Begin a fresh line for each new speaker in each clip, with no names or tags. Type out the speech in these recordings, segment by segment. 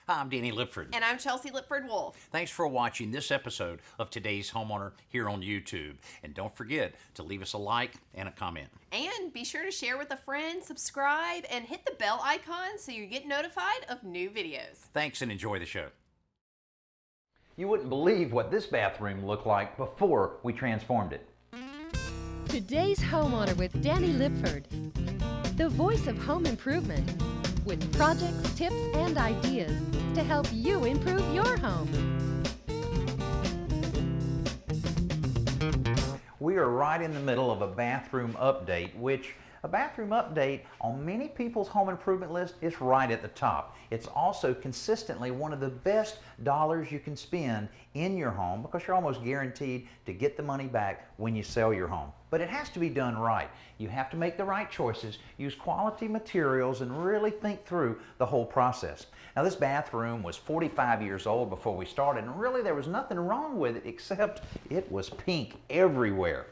Hi, I'm Danny Lipford.
And I'm Chelsea Lipford-Wolf.
Thanks for watching this episode of Today's Homeowner here on YouTube. And don't forget to leave us a like and a comment.
And be sure to share with a friend, subscribe, and hit the bell icon so you get notified of new videos.
Thanks and enjoy the show.
You wouldn't believe what this bathroom looked like before we transformed it.
Today's Homeowner with Danny Lipford, the voice of home improvement, with projects, tips, and ideas to help you improve your home.
We are right in the middle of a bathroom update, which a bathroom update on many people's home improvement list is right at the top. It's also consistently one of the best dollars you can spend in your home because you're almost guaranteed to get the money back when you sell your home. But it has to be done right. You have to make the right choices, use quality materials, and really think through the whole process. Now, this bathroom was 45 years old before we started, and really there was nothing wrong with it except it was pink everywhere.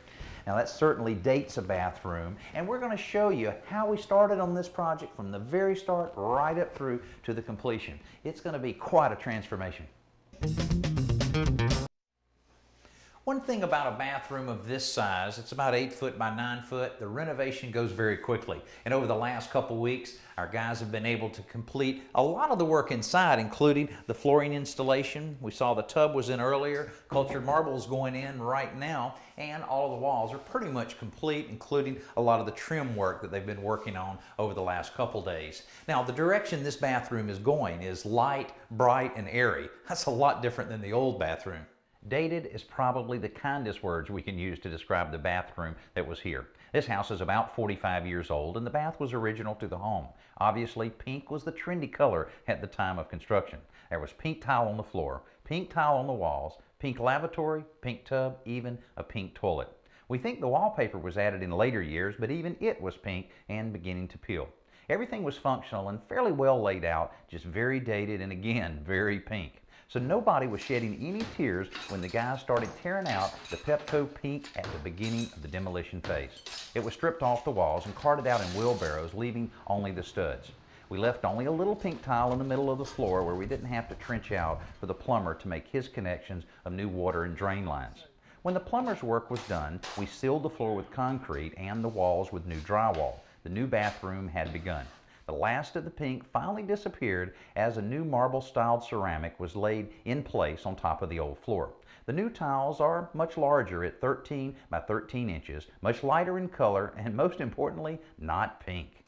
Now, that certainly dates a bathroom, and we're going to show you how we started on this project from the very start right up through to the completion. It's going to be quite a transformation. One thing about a bathroom of this size, it's about 8 foot by 9 foot, the renovation goes very quickly. And over the last couple weeks, our guys have been able to complete a lot of the work inside, including the flooring installation. We saw the tub was in earlier, cultured marble is going in right now, and all of the walls are pretty much complete, including a lot of the trim work that they've been working on over the last couple days. Now, the direction this bathroom is going is light, bright, and airy. That's a lot different than the old bathroom. Dated is probably the kindest words we can use to describe the bathroom that was here. This house is about 45 years old and the bath was original to the home. Obviously, pink was the trendy color at the time of construction. There was pink tile on the floor, pink tile on the walls, pink lavatory, pink tub, even a pink toilet. We think the wallpaper was added in later years, but even it was pink and beginning to peel. Everything was functional and fairly well laid out, just very dated and again, very pink. So nobody was shedding any tears when the guys started tearing out the Pepco pink at the beginning of the demolition phase. It was stripped off the walls and carted out in wheelbarrows, leaving only the studs. We left only a little pink tile in the middle of the floor where we didn't have to trench out for the plumber to make his connections of new water and drain lines. When the plumber's work was done, we sealed the floor with concrete and the walls with new drywall. The new bathroom had begun. The last of the pink finally disappeared as a new marble-styled ceramic was laid in place on top of the old floor. The new tiles are much larger at 13 by 13 inches, much lighter in color, and most importantly, not pink.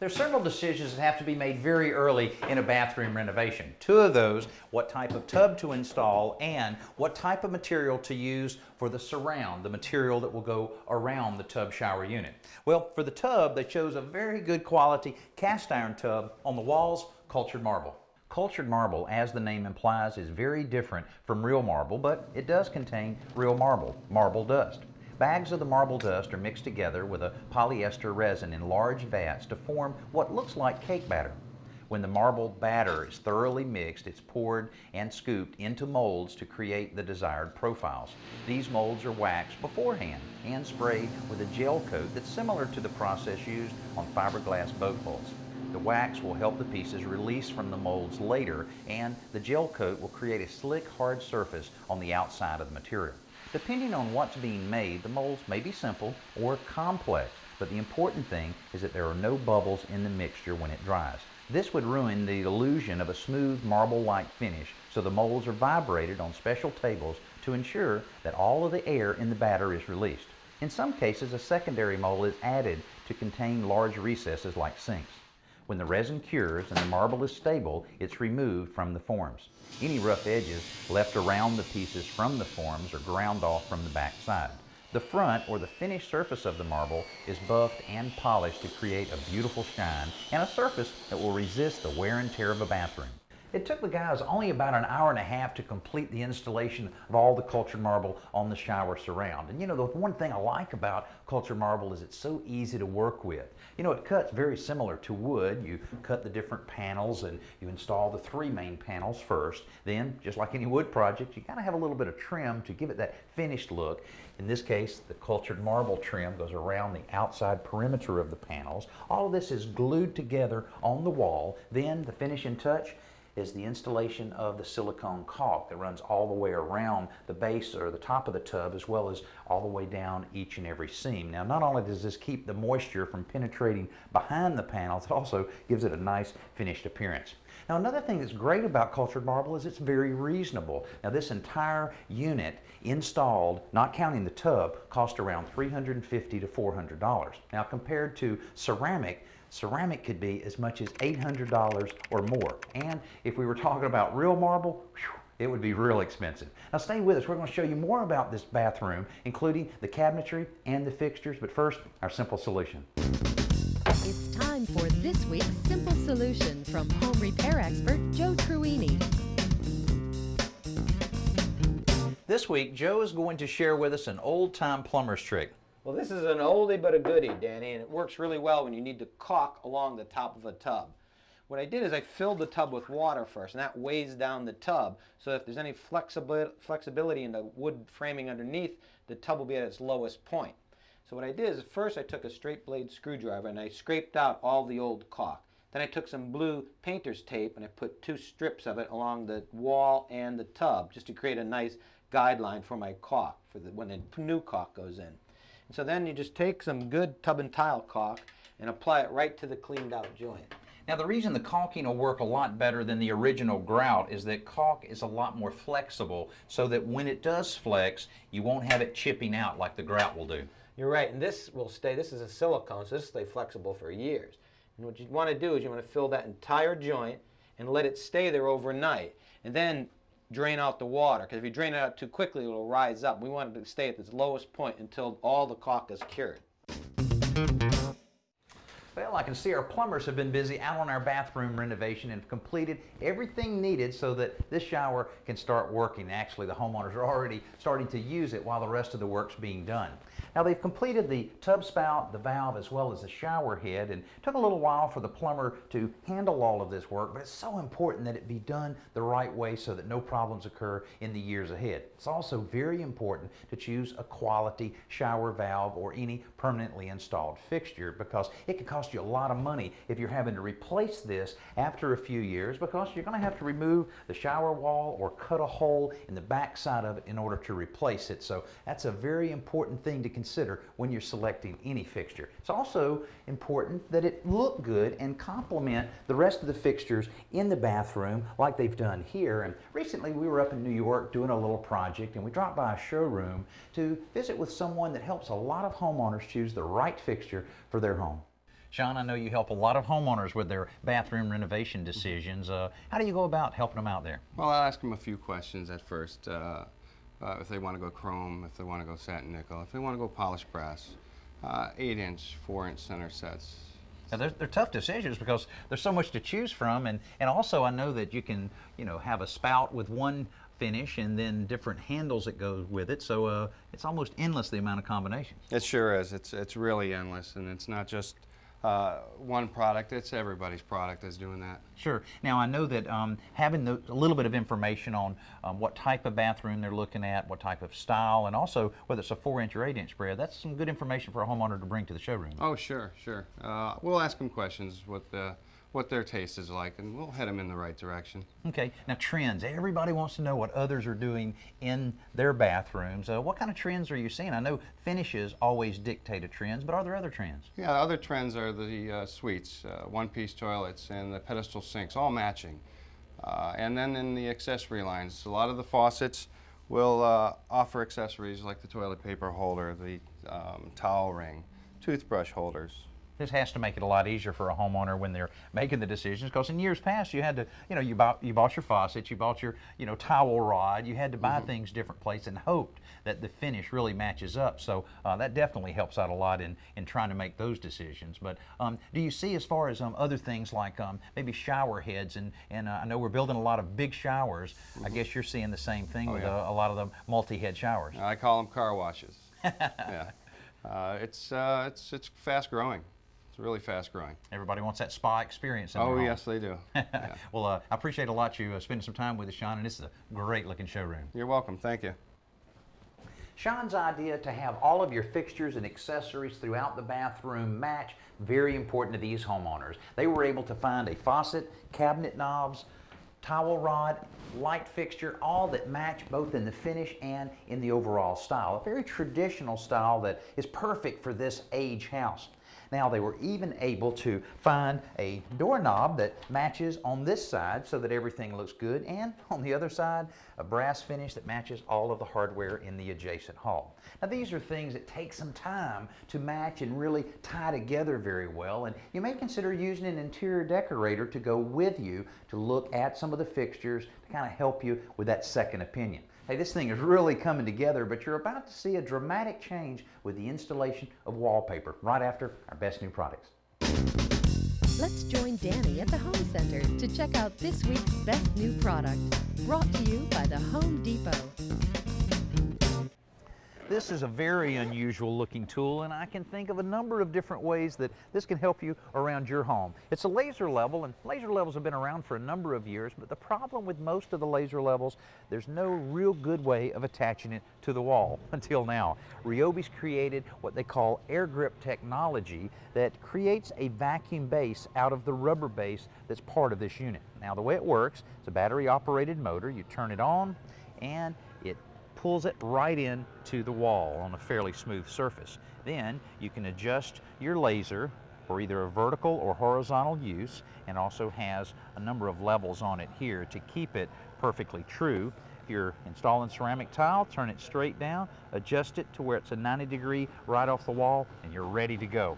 There are several decisions that have to be made very early in a bathroom renovation. Two of those, what type of tub to install and what type of material to use for the surround, the material that will go around the tub shower unit. Well, for the tub, they chose a very good quality cast iron tub on the walls, cultured marble. Cultured marble, as the name implies, is very different from real marble, but it does contain real marble dust. Bags of the marble dust are mixed together with a polyester resin in large vats to form what looks like cake batter. When the marble batter is thoroughly mixed, it's poured and scooped into molds to create the desired profiles. These molds are waxed beforehand and sprayed with a gel coat that's similar to the process used on fiberglass boat hulls. The wax will help the pieces release from the molds later, and the gel coat will create a slick, hard surface on the outside of the material. Depending on what's being made, the molds may be simple or complex, but the important thing is that there are no bubbles in the mixture when it dries. This would ruin the illusion of a smooth marble-like finish, so the molds are vibrated on special tables to ensure that all of the air in the batter is released. In some cases, a secondary mold is added to contain large recesses like sinks. When the resin cures and the marble is stable, it's removed from the forms. Any rough edges left around the pieces from the forms are ground off from the back side. The front or the finished surface of the marble is buffed and polished to create a beautiful shine and a surface that will resist the wear and tear of a bathroom. It took the guys only about an hour and a half to complete the installation of all the cultured marble on the shower surround. And you know, the one thing I like about cultured marble is it's so easy to work with. You know, it cuts very similar to wood. You cut the different panels and you install the 3 main panels first. Then, just like any wood project, you gotta have a little bit of trim to give it that finished look. In this case, the cultured marble trim goes around the outside perimeter of the panels. All of this is glued together on the wall. Then the finishing touch is the installation of the silicone caulk that runs all the way around the base or the top of the tub, as well as all the way down each and every seam. Now, not only does this keep the moisture from penetrating behind the panels, it also gives it a nice finished appearance. Now, another thing that's great about cultured marble is it's very reasonable. Now, this entire unit installed, not counting the tub, cost around $350 to $400. Now, compared to ceramic could be as much as $800 or more. And if we were talking about real marble, it would be real expensive. Now stay with us. We're going to show you more about this bathroom, including the cabinetry and the fixtures. But first, our simple solution.
It's time for this week's Simple Solution from home repair expert Joe Truini.
This week, Joe is going to share with us an old-time plumber's trick.
Well, this is an oldie but a goodie, Danny, and it works really well when you need to caulk along the top of a tub. What I did is I filled the tub with water first, and that weighs down the tub, so if there's any flexibility in the wood framing underneath, the tub will be at its lowest point. So what I did is first I took a straight blade screwdriver and I scraped out all the old caulk. Then I took some blue painter's tape and I put 2 strips of it along the wall and the tub just to create a nice guideline for my caulk for when the new caulk goes in. So then you just take some good tub and tile caulk and apply it right to the cleaned out joint.
Now, the reason the caulking will work a lot better than the original grout is that caulk is a lot more flexible, so that when it does flex, you won't have it chipping out like the grout will do.
You're right, and this will stay, this is a silicone, so this will stay flexible for years. And what you want to do is you want to fill that entire joint and let it stay there overnight. And then drain out the water, because if you drain it out too quickly, it will rise up. We want it to stay at its lowest point until all the caulk is cured.
Well, I can see our plumbers have been busy out on our bathroom renovation and have completed everything needed so that this shower can start working. Actually, the homeowners are already starting to use it while the rest of the work's being done. Now, they've completed the tub spout, the valve, as well as the shower head, and it took a little while for the plumber to handle all of this work, but it's so important that it be done the right way so that no problems occur in the years ahead. It's also very important to choose a quality shower valve or any permanently installed fixture, because it can cost you a lot of money if you're having to replace this after a few years, because you're going to have to remove the shower wall or cut a hole in the back side of it in order to replace it. So that's a very important thing to consider when you're selecting any fixture. It's also important that it look good and complement the rest of the fixtures in the bathroom like they've done here. And recently we were up in New York doing a little project, and we dropped by a showroom to visit with someone that helps a lot of homeowners choose the right fixture for their home. Sean, I know you help a lot of homeowners with their bathroom renovation decisions. How do you go about helping them out there?
Well, I'll ask them a few questions at first. If they want to go chrome, if they want to go satin nickel, if they want to go polished brass, 8-inch, 4-inch center sets.
Now, they're tough decisions because there's so much to choose from, and also I know that you can, have a spout with one finish and then different handles that go with it, so it's almost endless, the amount of combinations.
It sure is. It's really endless, and it's not just one product, it's everybody's product that's doing that.
Sure. Now, I know that having a little bit of information on what type of bathroom they're looking at, what type of style, and also whether it's a 4-inch or 8-inch spread, that's some good information for a homeowner to bring to the showroom.
Oh, sure. We'll ask them questions, what their taste is like, and we'll head them in the right direction.
Okay. Now, trends. Everybody wants to know what others are doing in their bathrooms. What kind of trends are you seeing? I know finishes always dictate a trends, but are there other trends?
Yeah, other trends are the suites, one-piece toilets, and the pedestal sinks, all matching. And then in the accessory lines, a lot of the faucets will offer accessories like the toilet paper holder, the towel ring, toothbrush holders.
This has to make it a lot easier for a homeowner when they're making the decisions, because in years past you had to, you bought your faucet, you bought your, towel rod, you had to buy things different places and hoped that the finish really matches up. So that definitely helps out a lot in trying to make those decisions. But do you see, as far as other things like maybe shower heads, and I know we're building a lot of big showers. I guess you're seeing the same thing with a lot of the multi-head showers.
I call them car washes. Yeah. It's fast growing. It's really fast growing.
Everybody wants that spa experience in their home.
Yes, they do. Yeah.
Well, I appreciate a lot you spending some time with us, Sean, and this is a great looking showroom.
You're welcome. Thank you.
Sean's idea to have all of your fixtures and accessories throughout the bathroom match, very important to these homeowners. They were able to find a faucet, cabinet knobs, towel rod, light fixture, all that match both in the finish and in the overall style. A very traditional style that is perfect for this age house. Now, they were even able to find a doorknob that matches on this side so that everything looks good, and on the other side, a brass finish that matches all of the hardware in the adjacent hall. Now, these are things that take some time to match and really tie together very well, and you may consider using an interior decorator to go with you to look at some of the fixtures to kind of help you with that second opinion. Hey, this thing is really coming together, but you're about to see a dramatic change with the installation of Wallpaper right after our best new products.
Let's join Danny at the Home Center to check out this week's best new product, brought to you by the Home Depot.
This is a very unusual looking tool, and I can think of a number of different ways that this can help you around your home. It's a laser level, and laser levels have been around for a number of years, but the problem with most of the laser levels, there's no real good way of attaching it to the wall until now. Ryobi's created what they call air grip technology that creates a vacuum base out of the rubber base that's part of this unit. Now, the way it works, it's a battery operated motor. You turn it on and it pulls it right in to the wall on a fairly smooth surface. Then you can adjust your laser for either a vertical or horizontal use, and also has a number of levels on it here to keep it perfectly true. If you're installing ceramic tile, turn it straight down, adjust it to where it's a 90-degree right off the wall, and you're ready to go.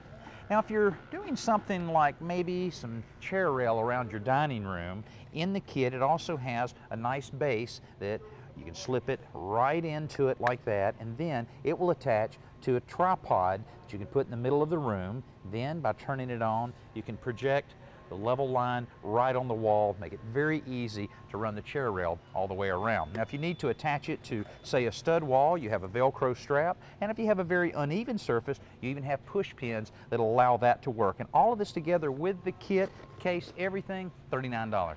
Now, if you're doing something like maybe some chair rail around your dining room, in the kit it also has a nice base that you can slip it right into it like that, and then it will attach to a tripod that you can put in the middle of the room. Then, by turning it on, you can project the level line right on the wall, make it very easy to run the chair rail all the way around. Now, if you need to attach it to, say, a stud wall, you have a Velcro strap, and if you have a very uneven surface, you even have push pins that allow that to work. And all of this together with the kit, case, everything, $39.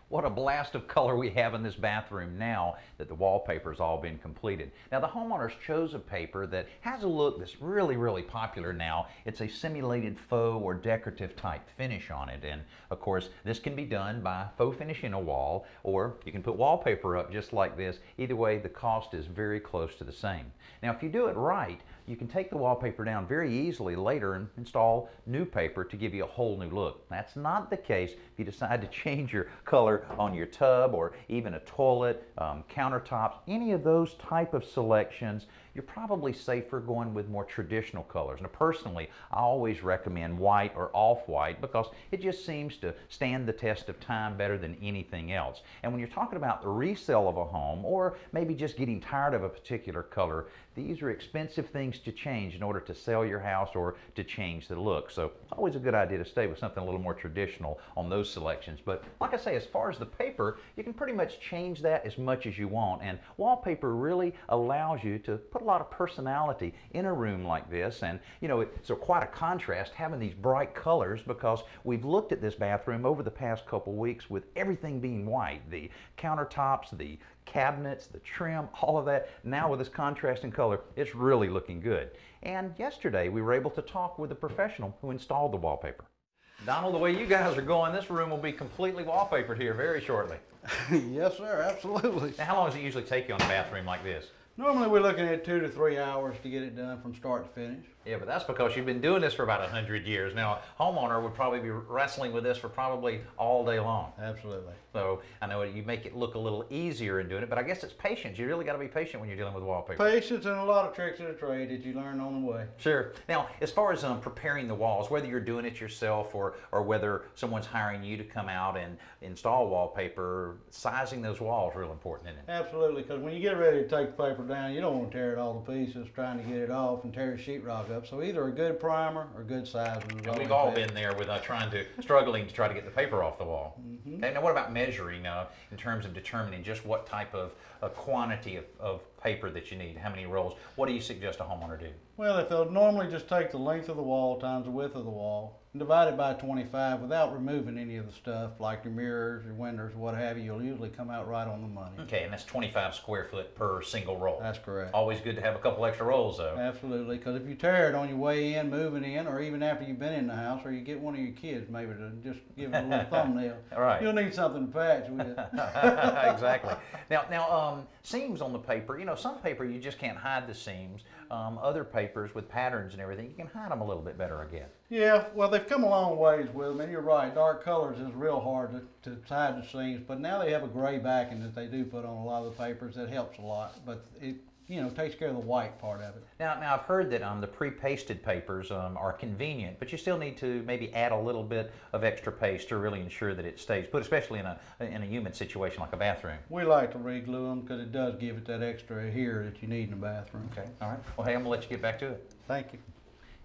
What a blast of color we have in this bathroom now that the wallpaper's all been completed. Now, the homeowners chose a paper that has a look that's really, really popular now. It's a simulated faux or decorative type finish on it. And of course, this can be done by faux finishing a wall, or you can put wallpaper up just like this. Either way, the cost is very close to the same. Now, if you do it right, you can take the wallpaper down very easily later and install new paper to give you a whole new look. That's not the case if you decide to change your color on your tub or even a toilet, countertops, any of those type of selections. You're probably safer going with more traditional colors. Now, personally, I always recommend white or off-white because it just seems to stand the test of time better than anything else. And when you're talking about the resale of a home, or maybe just getting tired of a particular color, these are expensive things to change in order to sell your house or to change the look. So it's always a good idea to stay with something a little more traditional on those selections. But like I say, as far as the paper, you can pretty much change that as much as you want. And wallpaper really allows you to put a lot of personality in a room like this. And you know, it's quite a contrast having these bright colors, because we've looked at this bathroom over the past couple weeks with everything being white. The countertops, the cabinets, the trim, all of that. Now with this contrasting color, it's really looking good. And yesterday we were able to talk with a professional who installed the wallpaper. Donald, the way you guys are going, this room will be completely wallpapered here very shortly.
Yes, sir, absolutely.
Now, how long does it usually take you on a bathroom like this?
Normally we're looking at 2 to 3 hours to get it done from start to finish.
Yeah, but that's because you've been doing this for about 100 years. Now, a homeowner would probably be wrestling with this for probably all day long.
Absolutely.
So I know you make it look a little easier in doing it, but I guess it's patience. You really got to be patient when you're dealing with wallpaper.
Patience and a lot of tricks of the trade that you learn on the way.
Sure. Now, as far as preparing the walls, whether you're doing it yourself or whether someone's hiring you to come out and install wallpaper, sizing those walls is real important, isn't it?
Absolutely, because when you get ready to take the paper down, you don't want to tear it all to pieces trying to get it off and tear the sheetrock up. So either a good primer or good sizing.
And we've all been there with struggling to try to get the paper off the wall.
Mm-hmm.
Okay, now what about measuring in terms of determining just what type of quantity of paper that you need? How many rolls? What do you suggest a homeowner do?
Well, if they'll normally just take the length of the wall times the width of the wall and divide it by 25 without removing any of the stuff like your mirrors, your windows, what have you, you'll usually come out right on the money.
Okay, and that's 25 square foot per single roll.
That's correct.
Always good to have a couple extra rolls though.
Absolutely, because if you tear it on your way in, moving in, or even after you've been in the house, or you get one of your kids maybe to just give it a little thumbnail,
right.
You'll need something to patch with.
Exactly. Now, seams on the paper, some paper you just can't hide the seams. Other papers with patterns and everything, you can hide them a little bit better again.
Yeah, well, they've come a long ways with them, and you're right, dark colors is real hard to hide the seams, but now they have a gray backing that they do put on a lot of the papers that helps a lot, but it takes care of the white part of it.
Now I've heard that the pre-pasted papers are convenient, but you still need to maybe add a little bit of extra paste to really ensure that it stays put, especially in a humid situation like a bathroom.
We like to re-glue them because it does give it that extra adhere that you need in a bathroom.
Okay, all right. Well, hey, I'm gonna let you get back to it.
Thank you.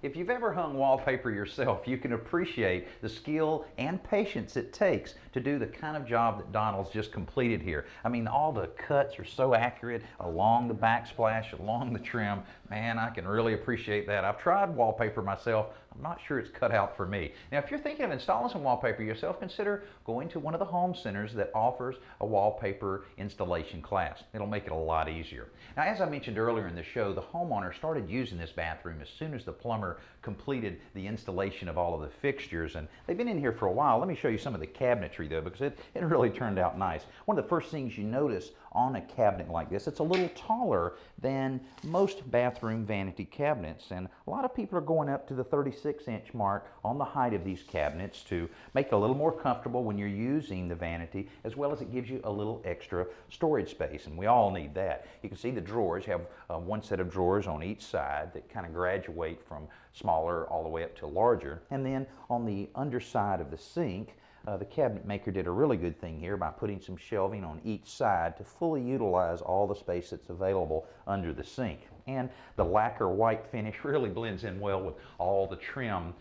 If you've ever hung wallpaper yourself, you can appreciate the skill and patience it takes to do the kind of job that Donald's just completed here. I mean, all the cuts are so accurate along the backsplash, along the trim. Man, I can really appreciate that. I've tried wallpaper myself. I'm not sure it's cut out for me. Now, if you're thinking of installing some wallpaper yourself, consider going to one of the home centers that offers a wallpaper installation class. It'll make it a lot easier. Now, as I mentioned earlier in the show, the homeowner started using this bathroom as soon as the plumber completed the installation of all of the fixtures, and they've been in here for a while. Let me show you some of the cabinetry though, because it really turned out nice. One of the first things you notice on a cabinet like this, it's a little taller than most bathroom vanity cabinets, and a lot of people are going up to the 36-inch mark on the height of these cabinets to make it a little more comfortable when you're using the vanity, as well as it gives you a little extra storage space, and we all need that. You can see the drawers. You have one set of drawers on each side that kind of graduate from smaller all the way up to larger, and then on the underside of the sink, the cabinet maker did a really good thing here by putting some shelving on each side to fully utilize all the space that's available under the sink. And the lacquer white finish really blends in well with all the trim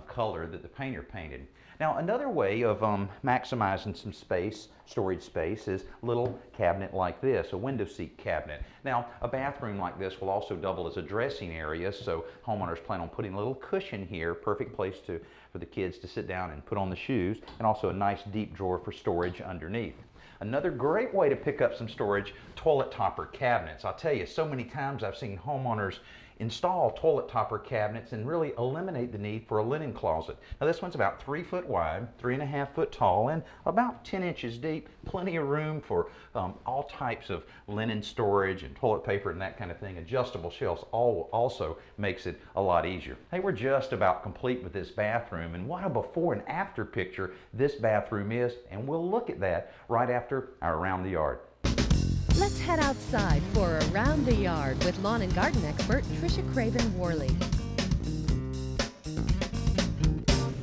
color that the painter painted. Now, another way of maximizing some space, storage space, is a little cabinet like this, a window seat cabinet. Now, a bathroom like this will also double as a dressing area, so homeowners plan on putting a little cushion here, perfect place for the kids to sit down and put on the shoes, and also a nice deep drawer for storage underneath. Another great way to pick up some storage, toilet topper cabinets. I'll tell you, so many times I've seen homeowners install toilet topper cabinets and really eliminate the need for a linen closet. Now this one's about 3 foot wide, 3.5 foot tall, and about 10 inches deep. Plenty of room for all types of linen storage and toilet paper and that kind of thing. Adjustable shelves also makes it a lot easier. Hey, we're just about complete with this bathroom, and what a before and after picture this bathroom is, and we'll look at that right after our Around the Yard.
Let's head outside for Around the Yard with lawn and garden expert Tricia Craven-Worley.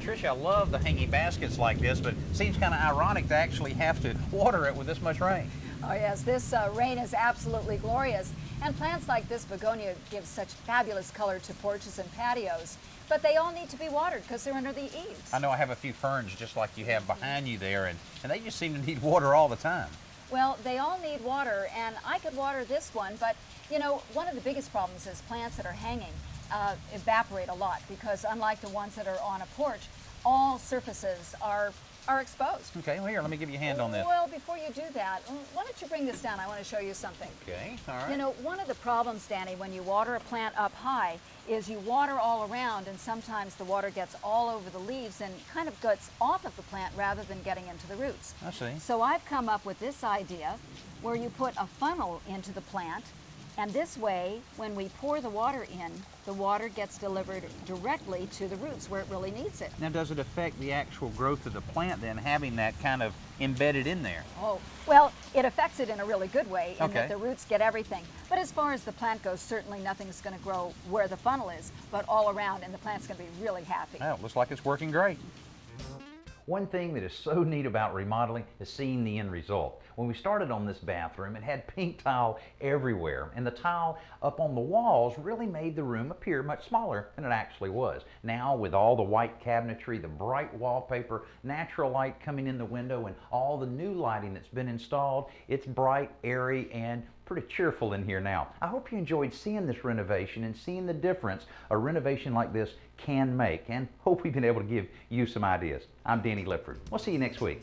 Tricia, I love the hanging baskets like this, but it seems kind of ironic to actually have to water it with this much rain.
Oh yes, this rain is absolutely glorious. And plants like this begonia give such fabulous color to porches and patios. But they all need to be watered because they're under the eaves.
I know I have a few ferns just like you have behind you there, and they just seem to need water all the time.
Well, they all need water, and I could water this one, but you know, one of the biggest problems is plants that are hanging evaporate a lot because unlike the ones that are on a porch, all surfaces are exposed.
Okay, well here, let me give you a hand on this.
Well, before you do that, why don't you bring this down? I want to show you something.
Okay, all right.
You know, one of the problems, Danny, when you water a plant up high is you water all around, and sometimes the water gets all over the leaves and kind of gets off of the plant rather than getting into the roots.
I see.
So I've come up with this idea where you put a funnel into the plant, And this way, when we pour the water in, the water gets delivered directly to the roots where it really needs it.
Now, does it affect the actual growth of the plant then, having that kind of embedded in there?
Oh, well, it affects it in a really good way in
Okay.
that the roots get everything. But as far as the plant goes, certainly nothing's going to grow where the funnel is, but all around, and the plant's going to be really happy.
Well, it looks like it's working great. One thing that is so neat about remodeling is seeing the end result. When we started on this bathroom, it had pink tile everywhere, and the tile up on the walls really made the room appear much smaller than it actually was. Now, with all the white cabinetry, the bright wallpaper, natural light coming in the window, and all the new lighting that's been installed, it's bright, airy, and pretty cheerful in here now. I hope you enjoyed seeing this renovation and seeing the difference a renovation like this can make, and hope we've been able to give you some ideas. I'm Danny Lipford. We'll see you next week.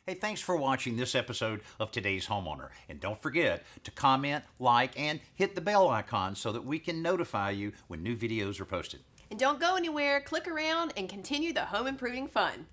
Hey, thanks for watching this episode of Today's Homeowner. And don't forget to comment, like, and hit the bell icon so that we can notify you when new videos are posted.
And don't go anywhere, click around, and continue the home improving fun.